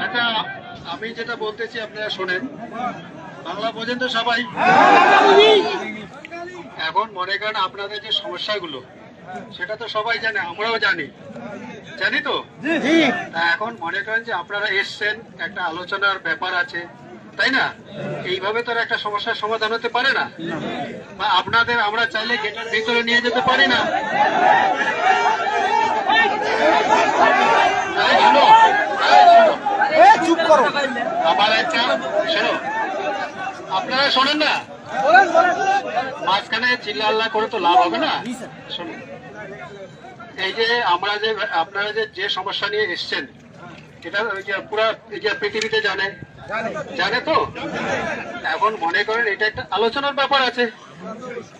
আচ্ছা, আমি যেটা বলতেছি আপনারা শোনেন, বাংলা বোঝেন তো সবাই? এখন মনে করেন আপনাদের যে সমস্যাগুলো সেটা তো সবাই জানে, আমরাও জানি, জানি তো। এখন মনে করেন যে আপনারা এসছেন, একটা আলোচনার ব্যাপার আছে, তাই না? এইভাবে তো একটা সমস্যার সমাধান হতে পারে না। বা আপনাদের আমরা চাইলে গেটের ভিতরে নিয়ে যেতে পারি না। চুপ করো। আমার একটা শোনো, আপনারা শোনেন না, মাঝখানে চিল্লা করে তো লাভ হবে না। শুনুন, এই যে আমরা যে আপনারা যে সমস্যা নিয়ে এসছেন, এটা পুরা পৃথিবীতে জানে তো। এখন মনে করেন এটা একটা আলোচনার ব্যাপার আছে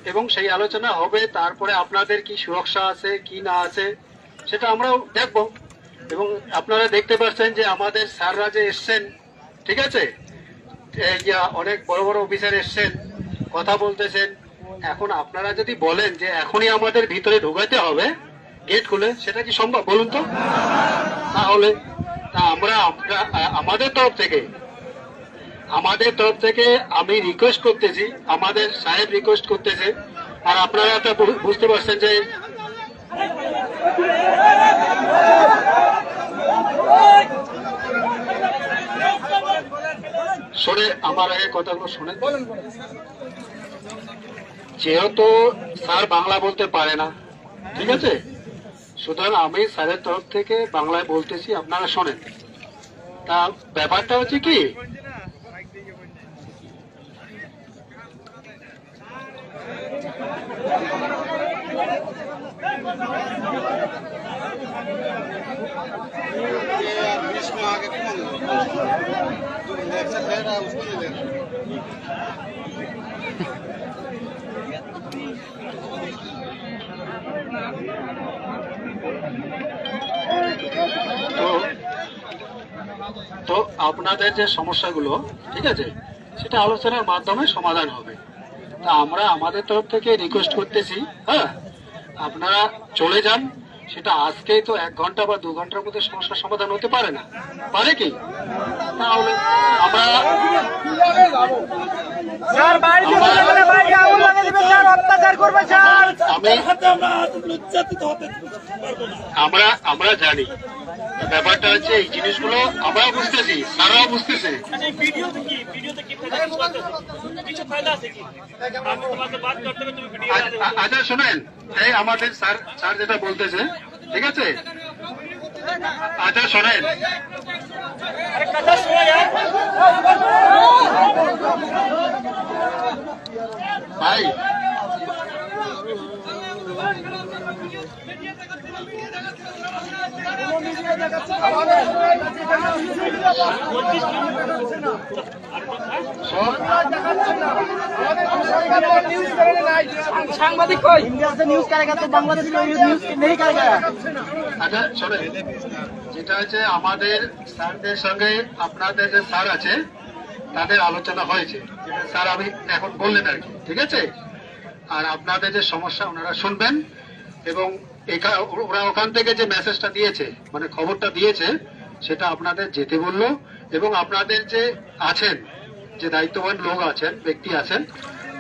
এবং সেই আলোচনা হবে, তারপরে আপনাদের কি সুরক্ষা আছে কি না আছে সেটা আমরাও দেখবো। এবং আপনারা দেখতে পাচ্ছেন যে আমাদের স্যাররা যে এসছেন, ঠিক আছে, এই যে অনেক বড় বড় অফিসার এসছেন, কথা বলতেছেন। এখন আপনারা যদি বলেন যে এখনই আমাদের ভিতরে ঢোকাতে হবে গেট খুলে, সেটা কি সম্ভব বলুন তো? তাহলে আমরা আমাদের তরফ থেকে আমি রিকোয়েস্ট করতেছি, আমাদের সাহেব রিকোয়েস্ট করতেছে, আর আপনারা তো বুঝতে পারছেন যে শোনে, আমার আগে কথাগুলো শুনে। যেহেতু স্যার বাংলা বলতে পারে না, ঠিক আছে, সুতরাং আমি স্যারের তরফ থেকে বাংলায় বলতেছি, আপনারা শোনেন। তা ব্যাপারটা হচ্ছে কি, তো আপনাদের যে সমস্যাগুলো, ঠিক আছে, সেটা আলোচনার মাধ্যমে সমাধান হবে। তা আমরা আমাদের তরফ থেকে রিকোয়েস্ট করতেছি, হ্যাঁ, আপনারা চলে যান। সেটা আজকেই তো 1 ঘন্টা বা 2 ঘন্টার মধ্যে সমস্যার সমাধান হতে পারে না, পারে কি? তাহলে আমরা আমরা জানি ব্যাপারটা হচ্ছে, এই জিনিসগুলো আমরাও বুঝতেছি, তারাও বুঝতেছে। আচ্ছা শোনেন, এই আমাদের স্যার যেটা বলতেছে, ঠিক আছে, আচ্ছা শোনেন, ভাই সাংবাদিক কই? ইন্ডিয়া से न्यूज़ करेगा तो बांग्लादेश में न्यूज़ नहीं करेगा। আচ্ছা শোনেন, যেটা হচ্ছে আমাদের স্যারদের সঙ্গে আপনাদের যে স্যার আছে তাদের আলোচনা হয়েছে, যেটা স্যার আমি এখন বললেন আর কি, ঠিক আছে। আর আপনাদের যে সমস্যা ওনারা শুনবেন, এবং ওরা ওখান থেকে যে মেসেজটা দিয়েছে, মানে খবরটা দিয়েছে, সেটা আপনাদের যেতে বললো। এবং আপনাদের যে আছেন, যে দায়িত্ববান লোক আছেন, ব্যক্তি আছেন,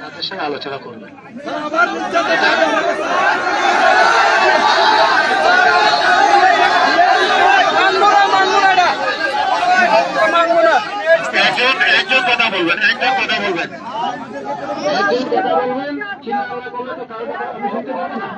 তাদের সঙ্গে আলোচনা করবেন। একজন কথা বলবেন, চিন্তা করলে তো কারো কথা আমি শুনতে পাবো না।